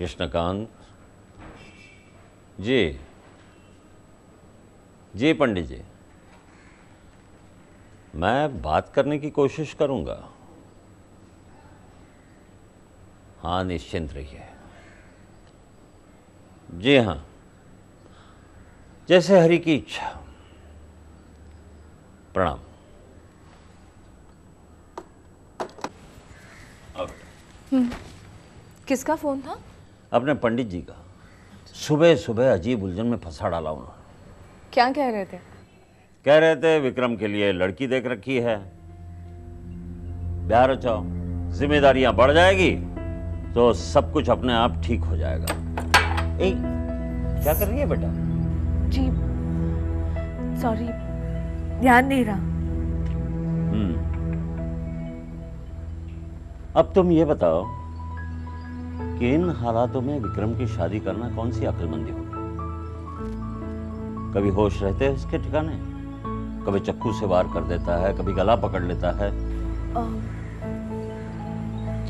कृष्णकांत जी। जी पंडित जी, मैं बात करने की कोशिश करूंगा। हाँ, निश्चिंत रहिए। जी हाँ, जैसे हरि की इच्छा। प्रणाम। किसका फोन था? अपने पंडित जी का। सुबह सुबह अजीब उलझन में फंसा डाला उन्होंने। क्या कह रहे थे? कह रहे थे विक्रम के लिए लड़की देख रखी है, ब्याह रचाओ, जिम्मेदारियां बढ़ जाएगी तो सब कुछ अपने आप ठीक हो जाएगा। ए, क्या कर रही है बेटा? जी सॉरी, ध्यान नहीं रहा। अब तुम ये बताओ कि इन हालातों में विक्रम की शादी करना कौन सी अक्लमंदी होगी? कभी होश रहते हैं उसके ठिकाने, कभी चक्कू से वार कर देता है, कभी गला पकड़ लेता है।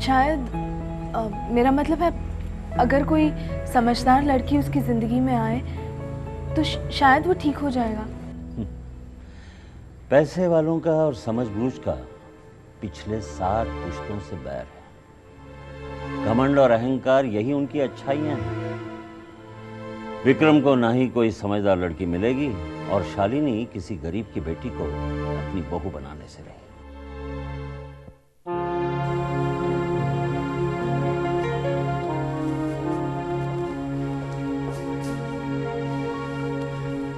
शायद मेरा मतलब है, अगर कोई समझदार लड़की उसकी जिंदगी में आए तो शायद वो ठीक हो जाएगा। पैसे वालों का और समझबूझ का पिछले 7 पुश्तों से बैर है। घमंड और अहंकार यही उनकी अच्छाइयां हैं। विक्रम को ना ही कोई समझदार लड़की मिलेगी और शालिनी किसी गरीब की बेटी को अपनी बहू बनाने से रही।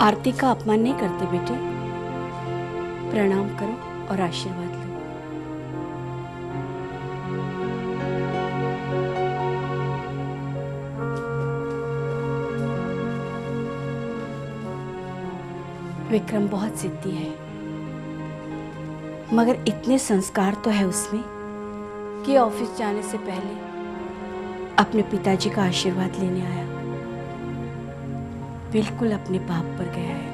आरती का अपमान नहीं करते बेटे, प्रणाम करो और आशीर्वाद लो। विक्रम बहुत जिद्दी है, मगर इतने संस्कार तो है उसमें कि ऑफिस जाने से पहले अपने पिताजी का आशीर्वाद लेने आया। बिल्कुल अपने बाप पर गया है।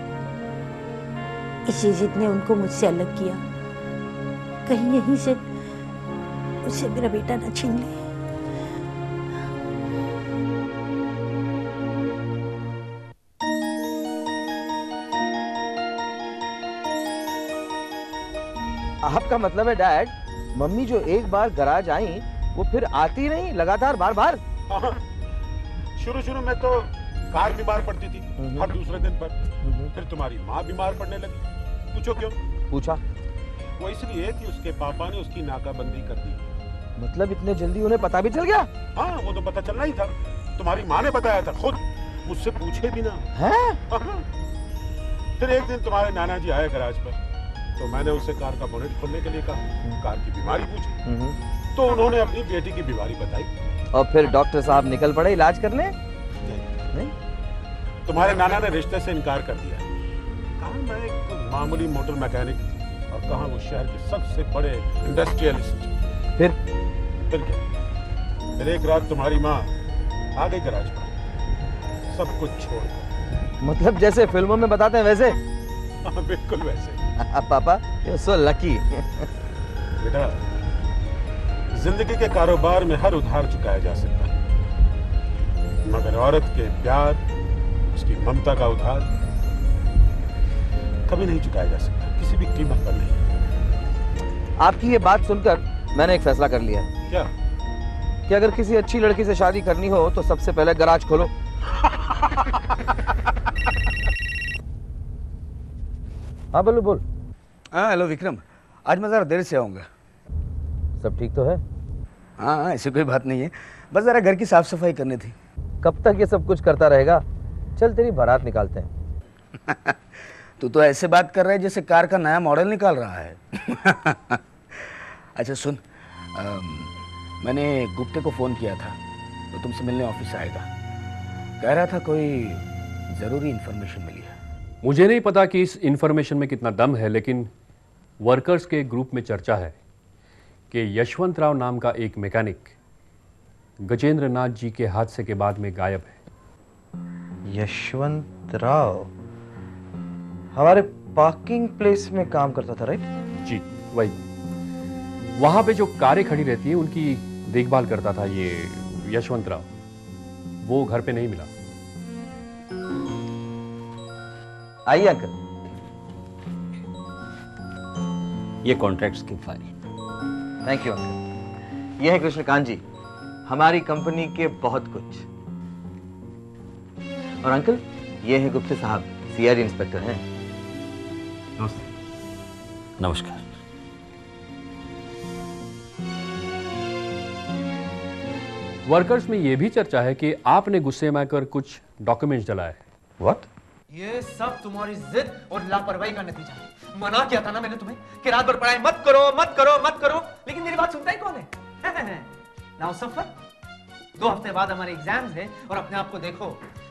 इसी जिद ने उनको मुझसे अलग किया, कहीं यहीं से उसे मेरा बेटा न छीन ले। आपका मतलब है डैड, मम्मी जो एक बार गराज आई वो फिर आती नहीं, लगातार बार बार? शुरू में तो कार बीमार पड़ती थी हर दूसरे दिन पर, फिर तुम्हारी माँ बीमार पड़ने लगी। पूछो क्यों? पूछा? वो इसलिए कि उसके पापा ने उसकी नाकाबंदी कर दी। मतलब इतने जल्दी उन्हें पता भी चल गया? हाँ, वो तो पता चलना ही था। तुम्हारी माँ ने बताया था खुद, मुझसे पूछे भी ना। हैं? फिर एक दिन तुम्हारे नाना जी आए गराज पर, तो मैंने उसे कार का बोनेट खोलने के लिए कहा। कार की बीमारी पूछी तो उन्होंने अपनी बेटी की बीमारी बताई। और फिर डॉक्टर साहब निकल पड़े इलाज करने? नहीं, तुम्हारे नाना ने रिश्ते से इनकार कर दिया। कहा मैं एक मामूली मोटर मैकेनिक और कहा वो शहर के सबसे बड़े इंडस्ट्रियलिस्ट। फिर क्या? फिर एक रात तुम्हारी माँ आ गई गराज पर, सब कुछ छोड़। मतलब जैसे फिल्मों में बताते हैं वैसे? हाँ, बिल्कुल वैसे। पापा यू सो लकी। बेटा, जिंदगी के कारोबार में हर उधार चुकाया जा सकता है, मगर औरत के प्यार, उसकी ममता का उधार कभी नहीं चुकाया जा सकता, किसी भी कीमत पर नहीं। आपकी ये बात सुनकर मैंने एक फैसला कर लिया। क्या? कि अगर किसी अच्छी लड़की से शादी करनी हो तो सबसे पहले गराज खोलो। हाँ बोलो बोल। हाँ हेलो विक्रम, आज मैं ज़रा देर से आऊँगा। सब ठीक तो है? हाँ ऐसी कोई बात नहीं है, बस ज़रा घर की साफ सफाई करनी थी। कब तक ये सब कुछ करता रहेगा? चल तेरी बारात निकालते हैं। तू तो ऐसे बात कर रहा है जैसे कार का नया मॉडल निकाल रहा है। अच्छा सुन, मैंने गुप्ते को फ़ोन किया था, तो तुमसे मिलने ऑफिस आएगा। कह रहा था कोई ज़रूरी इन्फॉर्मेशन मिली है। मुझे नहीं पता कि इस इन्फॉर्मेशन में कितना दम है, लेकिन वर्कर्स के ग्रुप में चर्चा है कि यशवंत राव नाम का एक मैकेनिक गजेंद्र नाथ जी के हादसे के बाद में गायब है। यशवंत राव हमारे पार्किंग प्लेस में काम करता था, राइट? जी वही, वहां पे जो कारें खड़ी रहती हैं उनकी देखभाल करता था ये यशवंत राव। वो घर पे नहीं मिला। आइए अंकल। ये कॉन्ट्रैक्ट्स की फाइल। Thank you uncle. ये है कृष्णकांत जी, हमारी कंपनी के बहुत कुछ। और अंकल ये है गुप्ते साहब, सीआईडी इंस्पेक्टर हैं। नमस्कार। वर्कर्स में यह भी चर्चा है कि आपने गुस्से में आकर कुछ डॉक्यूमेंट्स जलाए। व्हाट? ये सब तुम्हारी जिद और लापरवाही का नतीजा है। मना किया था ना मैंने तुम्हें कि रात भर पढ़ाई मत करो मत करो मत करो, लेकिन मेरी बात सुनता ही कौन है? नाउ सफर। 2 हफ्ते बाद हमारे एग्जाम्स हैं और अपने आप को देखो,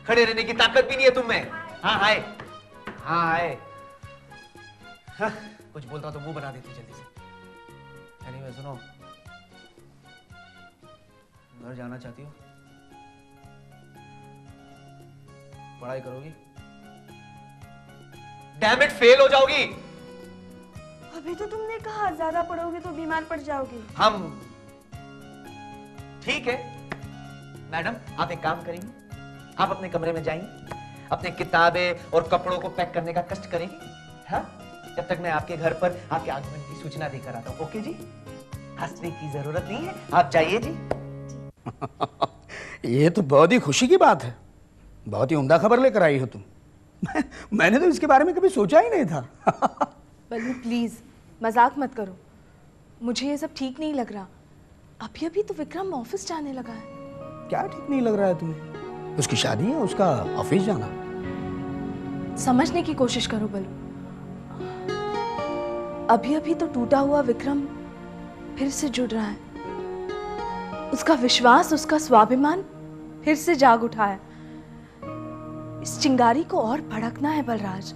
खड़े रहने की ताकत भी नहीं है तुम में। हाँ हाय, हाँ हाय। हाँ, कुछ बोलता तो मुंह बना देती जल्दी से। एनीवे सुनो, घर जाना चाहती हो? पढ़ाई करोगी? डैम इट, फेल हो जाओगी। अभी तो तुमने कहा ज्यादा पढ़ोगे तो बीमार पड़ जाओगे। हम ठीक है मैडम, आप एक काम करेंगी, आप अपने कमरे में जाएंगी, अपने किताबें और कपड़ों को पैक करने का कष्ट करेंगी। हाँ, जब तक मैं आपके घर पर आपके आगमन की सूचना देकर आता हूं। ओके जी, हंसने की जरूरत नहीं है, आप जाइए जी। ये तो बहुत ही खुशी की बात है, बहुत ही उम्दा खबर लेकर आई हो तुम। मैंने तो इसके बारे में कभी सोचा ही नहीं था। बल्लू प्लीज मजाक मत करो, मुझे ये सब ठीक नहीं लग रहा। अभी अभी तो विक्रम ऑफिस जाने लगा है। क्या ठीक नहीं लग रहा है तुम्हें? उसकी शादी है, उसका ऑफिस जाना। समझने की कोशिश करो बल्लू। अभी अभी तो टूटा हुआ विक्रम फिर से जुड़ रहा है। उसका विश्वास, उसका स्वाभिमान फिर से जाग उठा है। इस चिंगारी को और भड़कना है बलराज।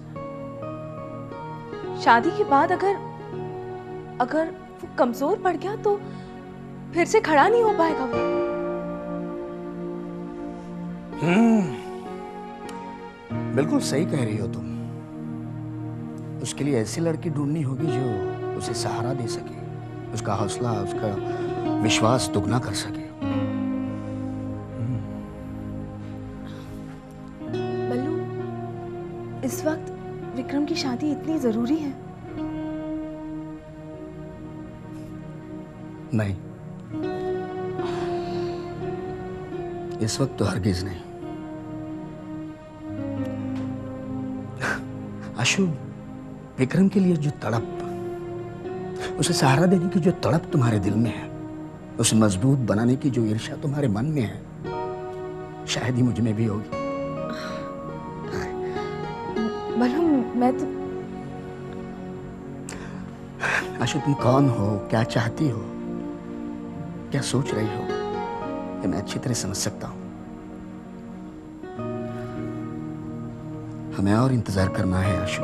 शादी के बाद अगर वो कमजोर पड़ गया तो फिर से खड़ा नहीं हो पाएगा वो। बिल्कुल सही कह रही हो तुम। उसके लिए ऐसी लड़की ढूंढनी होगी जो उसे सहारा दे सके, उसका हौसला, उसका विश्वास दुगना कर सके। बल्लू, इस वक्त विक्रम की शादी इतनी जरूरी है? नहीं, इस वक्त तो हरगिज नहीं। आशु, विक्रम के लिए जो तड़प, उसे सहारा देने की जो तड़प तुम्हारे दिल में है, उसे मजबूत बनाने की जो ईर्ष्या तुम्हारे मन में है, शायद ही मुझ में भी होगी। बल्लू, मैं तो... आशु, तुम कौन हो, क्या चाहती हो, क्या सोच रही हो, ये मैं अच्छी तरह समझ सकता हूं। हमें और इंतजार करना है आशु।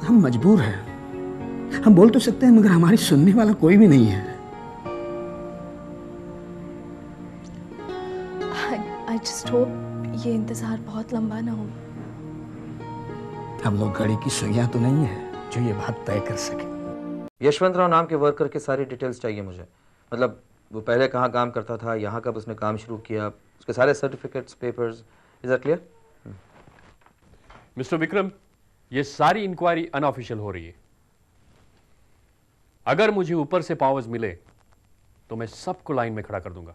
हम मजबूर हैं। हम बोल तो सकते हैं मगर हमारी सुनने वाला कोई भी नहीं है। I just hope ये इंतजार बहुत लंबा ना हो। हम लोग घड़ी की सुइयां तो नहीं है जो ये बात तय कर सके। यशवंतराव नाम के वर्कर के सारी डिटेल्स चाहिए मुझे। मतलब वो पहले कहाँ काम करता था, यहाँ कब उसने काम शुरू किया, उसके सारे certificates, papers. Is that clear? Mister Vikram, ये सारी इंक्वायरी अनऑफिशियल हो रही है। अगर मुझे ऊपर से पावर्स मिले तो मैं सबको लाइन में खड़ा कर दूंगा।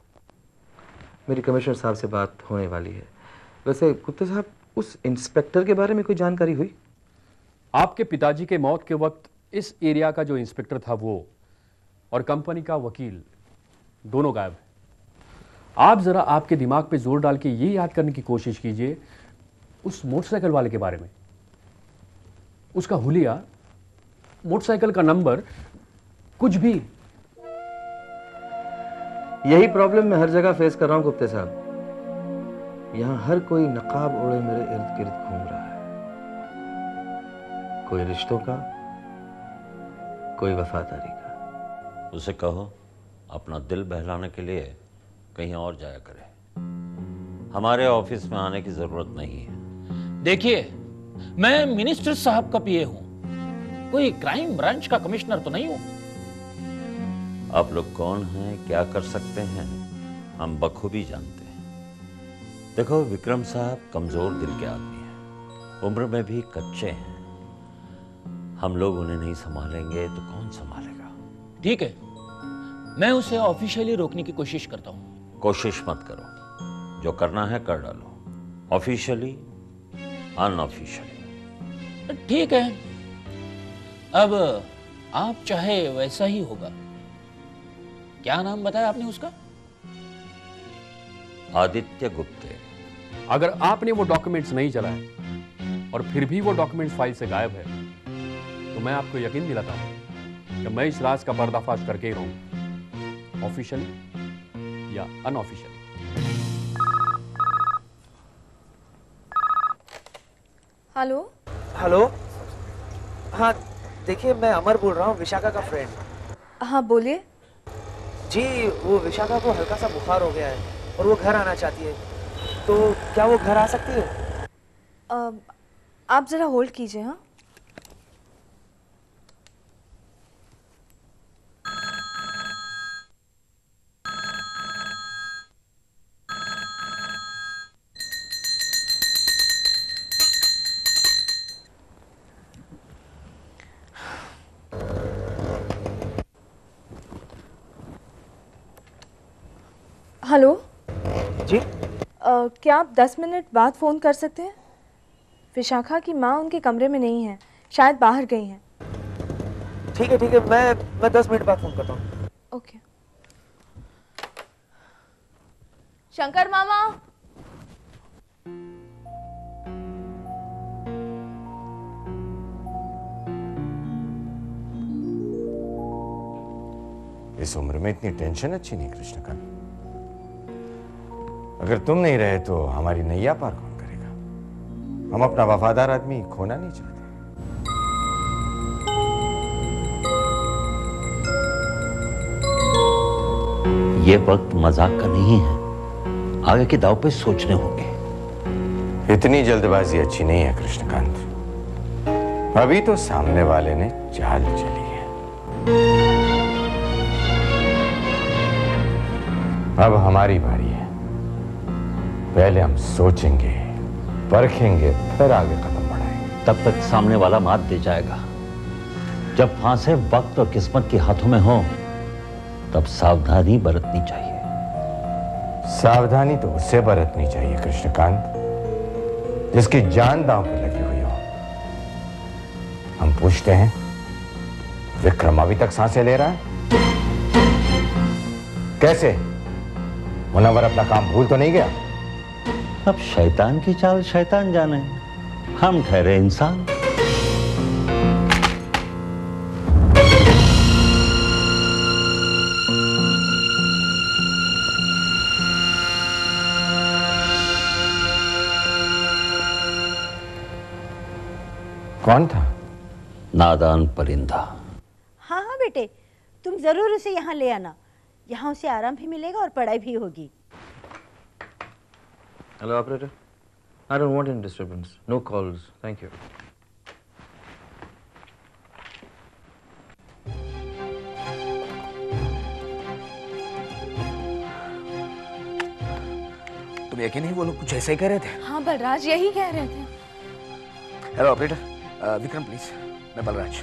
मेरी कमिश्नर साहब से बात होने वाली है। वैसे गुप्ता साहब, उस इंस्पेक्टर के बारे में कोई जानकारी हुई? आपके पिताजी के मौत के वक्त इस एरिया का जो इंस्पेक्टर था वो और कंपनी का वकील दोनों गायब है। आप जरा आपके दिमाग पे जोर डाल के ये याद करने की कोशिश कीजिए उस मोटरसाइकिल वाले के बारे में। उसका हुलिया, मोटरसाइकिल का नंबर, कुछ भी। यही प्रॉब्लम मैं हर जगह फेस कर रहा हूं गुप्ता साहब। यहां हर कोई नकाब ओढ़े मेरे इर्द गिर्द घूम रहा है। कोई रिश्तों का, कोई वफादारी का। उसे कहो अपना दिल बहलाने के लिए कहीं और जाया करे। हमारे ऑफिस में आने की जरूरत नहीं है। देखिए, मैं मिनिस्टर साहब का पीए हूं, कोई क्राइम ब्रांच का कमिश्नर तो नहीं हूं। आप लोग कौन हैं, क्या कर सकते हैं, हम बखूबी जानते हैं। देखो विक्रम साहब कमजोर दिल के आदमी हैं, उम्र में भी कच्चे हैं। हम लोग उन्हें नहीं संभालेंगे तो कौन संभालेगा? ठीक है, मैं उसे ऑफिशियली रोकने की कोशिश करता हूँ। कोशिश मत करो, जो करना है कर डालो, ऑफिशियली अनऑफिशियली। ठीक है, अब आप चाहे वैसा ही होगा। क्या नाम बताया आपने उसका? आदित्य गुप्ते। अगर आपने वो डॉक्यूमेंट्स नहीं चलाए और फिर भी वो डॉक्यूमेंट्स फाइल से गायब है, तो मैं आपको यकीन दिलाता हूं कि मैं इस राज का पर्दाफाश करके ही रहूंगा, ऑफिशियली या अनऑफिशियली। हेलो हेलो, हाँ देखिए, मैं अमर बोल रहा हूँ, विशाखा का फ्रेंड। हाँ बोलिए। जी, वो विशाखा को हल्का सा बुखार हो गया है और वो घर आना चाहती है, तो क्या वो घर आ सकती है? आप जरा होल्ड कीजिए। हाँ हेलो जी, क्या आप 10 मिनट बाद फ़ोन कर सकते हैं? विशाखा की माँ उनके कमरे में नहीं है, शायद बाहर गई हैं। ठीक है, मैं 10 मिनट बाद फ़ोन करता हूँ। ओके। शंकर मामा। इस उम्र में इतनी टेंशन अच्छी नहीं कृष्णकांत। अगर तुम नहीं रहे तो हमारी नैया पार कौन करेगा? हम अपना वफादार आदमी खोना नहीं चाहते। ये वक्त मजाक का नहीं है, आगे के दाव पे सोचने होंगे। इतनी जल्दबाजी अच्छी नहीं है कृष्णकांत। अभी तो सामने वाले ने चाल चली है। अब हमारी बारी है। पहले हम सोचेंगे, परखेंगे, फिर आगे कदम बढ़ाएंगे। तब तक सामने वाला मात दे जाएगा। जब फांसे वक्त और किस्मत के हाथों में हो, तब सावधानी बरतनी चाहिए। सावधानी तो उससे बरतनी चाहिए कृष्णकांत, जिसकी जान दांव पर लगी हुई हो। हम पूछते हैं, विक्रम अभी तक सांसें ले रहा है? कैसे? मुनव्वर अपना काम भूल तो नहीं गया? अब शैतान की चाल शैतान जाने, हम ठहरे इंसान। कौन था? नादान परिंदा। हाँ हाँ बेटे, तुम जरूर उसे यहाँ ले आना। यहाँ उसे आराम भी मिलेगा और पढ़ाई भी होगी। Hello, operator. I don't want any disturbance. No calls. Thank you. तुम यकीन नहीं वो लोग कुछ ऐसे ही कह रहे थे? हाँ बलराज यही कह रहे थे। Hello operator, Vikram please. मैं बलराज।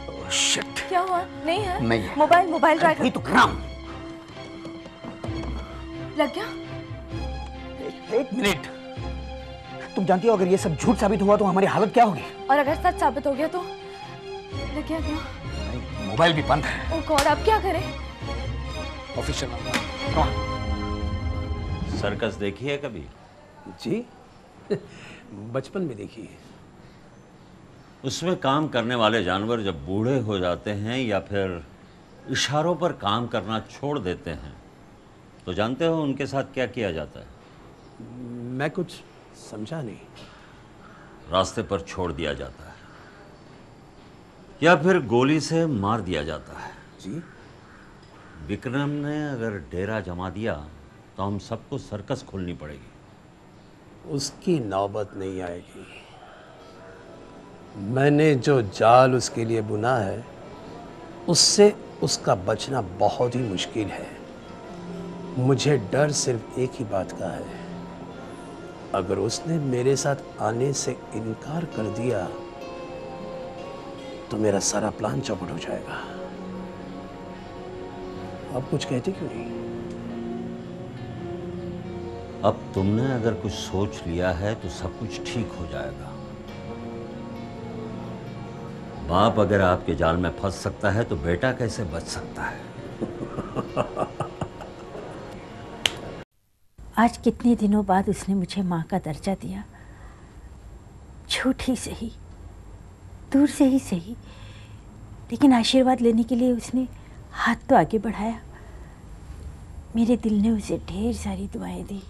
Oh shit. क्या हुआ? नहीं है? नहीं है। मोबाइल ट्राई वही तो कर रहा हूं। लग गया? एक मिनट। तुम जानती हो अगर ये सब झूठ साबित हुआ तो हमारी हालत क्या होगी? और अगर सच साबित हो गया तो? लग गया क्या? मोबाइल भी बंद है। ओह गॉड, अब क्या करें? ऑफिशियल सर्कस देखी है कभी? जी बचपन में देखी है। उसमें काम करने वाले जानवर जब बूढ़े हो जाते हैं या फिर इशारों पर काम करना छोड़ देते हैं, तो जानते हो उनके साथ क्या किया जाता है? मैं कुछ समझा नहीं। रास्ते पर छोड़ दिया जाता है या फिर गोली से मार दिया जाता है। जी? विक्रम ने अगर डेरा जमा दिया तो हम सबको सर्कस खोलनी पड़ेगी। उसकी नौबत नहीं आएगी। मैंने जो जाल उसके लिए बुना है, उससे उसका बचना बहुत ही मुश्किल है। मुझे डर सिर्फ एक ही बात का है, अगर उसने मेरे साथ आने से इनकार कर दिया तो मेरा सारा प्लान चौपट हो जाएगा। आप कुछ कहते क्यों नहीं? अब तुमने अगर कुछ सोच लिया है तो सब कुछ ठीक हो जाएगा। बाप अगर आपके जाल में फंस सकता है तो बेटा कैसे बच सकता है? आज कितने दिनों बाद उसने मुझे माँ का दर्जा दिया। झूठ ही सही, दूर से ही सही, लेकिन आशीर्वाद लेने के लिए उसने हाथ तो आगे बढ़ाया। मेरे दिल ने उसे ढेर सारी दुआएं दी।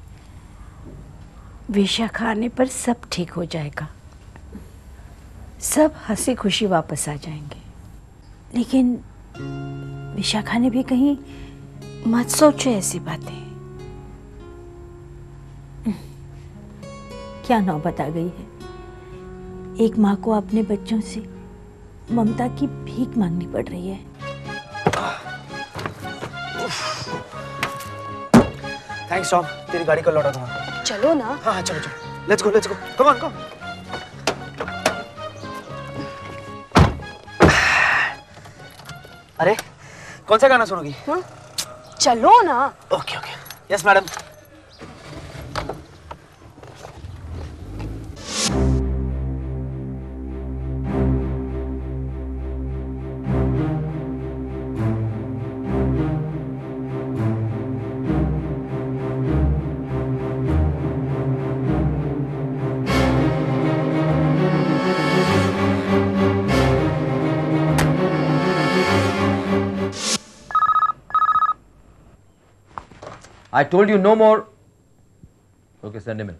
विशाखा आने पर सब ठीक हो जाएगा, सब हंसी खुशी वापस आ जाएंगे। लेकिन विशाखा ने भी कहीं मत सोचो ऐसी बातें। क्या नौबत आ गई है, एक माँ को अपने बच्चों से ममता की भीख मांगनी पड़ रही है। थैंक्स टॉम, तेरी गाड़ी को लौटा दूंगा। चलो ना। हाँ हाँ चलो चलो, let's go come on come. अरे कौन सा गाना सुनोगी? चलो ना। Okay okay, yes madam. I told you no more. Okay, send him in.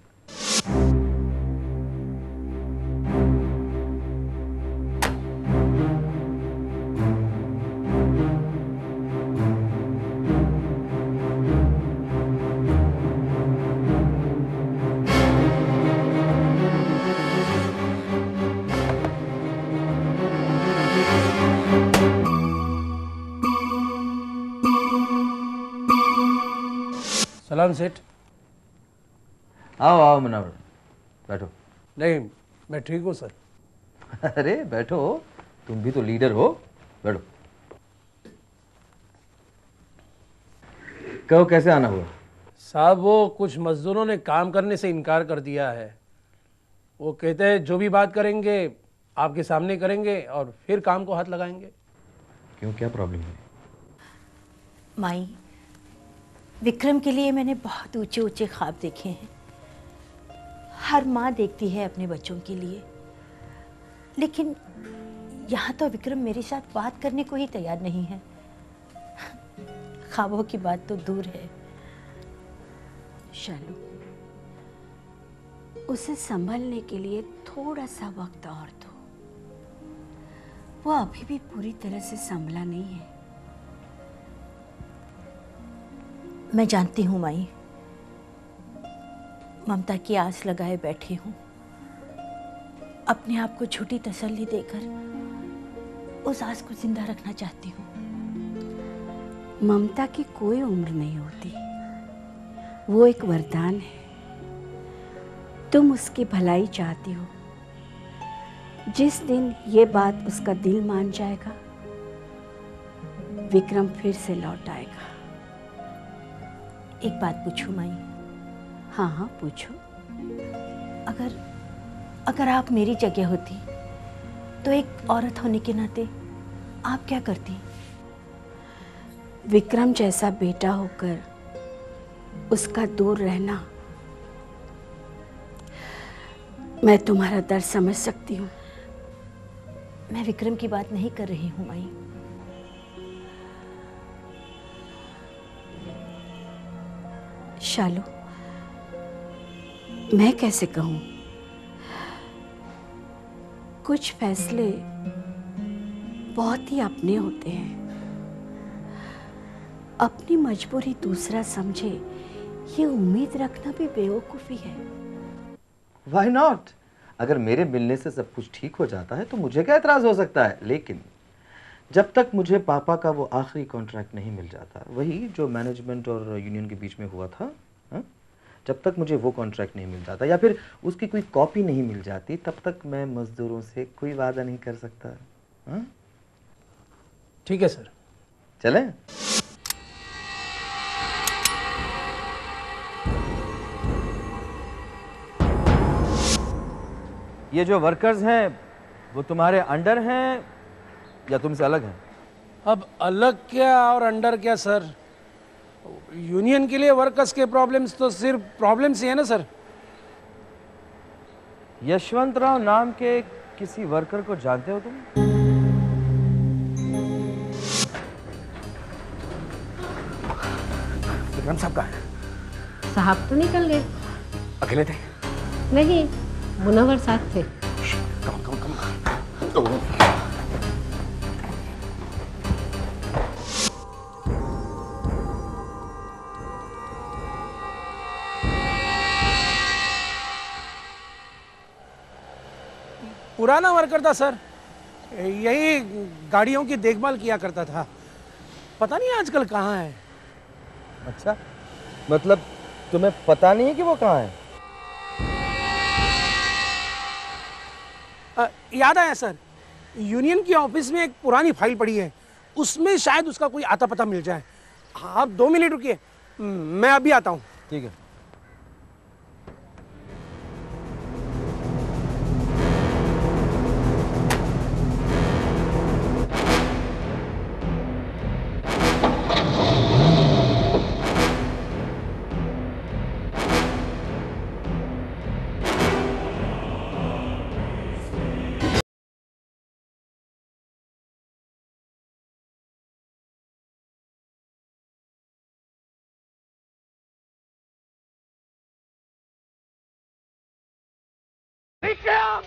सलाम सेठ। आओ आओ मुनावर, बैठो। नहीं, मैं ठीक हूँ सर। अरे बैठो, तुम भी तो लीडर हो, बैठो। कहो कैसे आना हुआ? साहब वो कुछ मजदूरों ने काम करने से इनकार कर दिया है। वो कहते हैं जो भी बात करेंगे आपके सामने करेंगे और फिर काम को हाथ लगाएंगे। क्यों, क्या प्रॉब्लम है? माई, विक्रम के लिए मैंने बहुत ऊंचे ऊंचे ख्वाब देखे हैं। हर माँ देखती है अपने बच्चों के लिए, लेकिन यहाँ तो विक्रम मेरे साथ बात करने को ही तैयार नहीं है। ख्वाबों की बात तो दूर है। शालू, उसे संभलने के लिए थोड़ा सा वक्त और दो। वो अभी भी पूरी तरह से संभला नहीं है। मैं जानती हूँ माई, ममता की आस लगाए बैठी हूँ। अपने आप को झूठी तसल्ली देकर उस आस को जिंदा रखना चाहती हूँ। ममता की कोई उम्र नहीं होती, वो एक वरदान है। तुम उसकी भलाई चाहती हो। जिस दिन ये बात उसका दिल मान जाएगा, विक्रम फिर से लौट आएगा। एक बात पूछूं माई? हाँ हाँ पूछो। अगर आप मेरी जगह होती तो एक औरत होने के नाते आप क्या करती? विक्रम जैसा बेटा होकर उसका दूर रहना, मैं तुम्हारा दर्द समझ सकती हूँ। मैं विक्रम की बात नहीं कर रही हूँ माई। शालू, मैं कैसे कहूँ? कुछ फैसले बहुत ही अपने होते हैं। अपनी मजबूरी दूसरा समझे, ये उम्मीद रखना भी बेवकूफ़ी है। Why not? अगर मेरे मिलने से सब कुछ ठीक हो जाता है तो मुझे क्या एतराज हो सकता है। लेकिन जब तक मुझे पापा का वो आखिरी कॉन्ट्रैक्ट नहीं मिल जाता, वही जो मैनेजमेंट और यूनियन के बीच में हुआ था, हा? जब तक मुझे वो कॉन्ट्रैक्ट नहीं मिल जाता या फिर उसकी कोई कॉपी नहीं मिल जाती, तब तक मैं मजदूरों से कोई वादा नहीं कर सकता। हा? ठीक है सर। चले? ये जो वर्कर्स हैं वो तुम्हारे अंडर हैं या तुमसे अलग हैं? अब अलग क्या और अंडर क्या सर, यूनियन के लिए वर्कर्स के प्रॉब्लम्स तो सिर्फ प्रॉब्लम्स ही है ना सर। यशवंत राव नाम के किसी वर्कर को जानते हो तुम? विक्रम साहब कहाँ हैं? साहब तो निकल गए। अकेले थे? नहीं, मुनव्वर साथ थे। पुराना वर्कर था सर, यही गाड़ियों की देखभाल किया करता था। पता नहीं आजकल कहाँ है। अच्छा, मतलब तुम्हें पता नहीं है कि वो कहाँ है? याद आया सर, यूनियन की ऑफिस में एक पुरानी फाइल पड़ी है, उसमें शायद उसका कोई आता पता मिल जाए। आप 2 मिनट रुकिए, मैं अभी आता हूँ। ठीक है। विक्रम!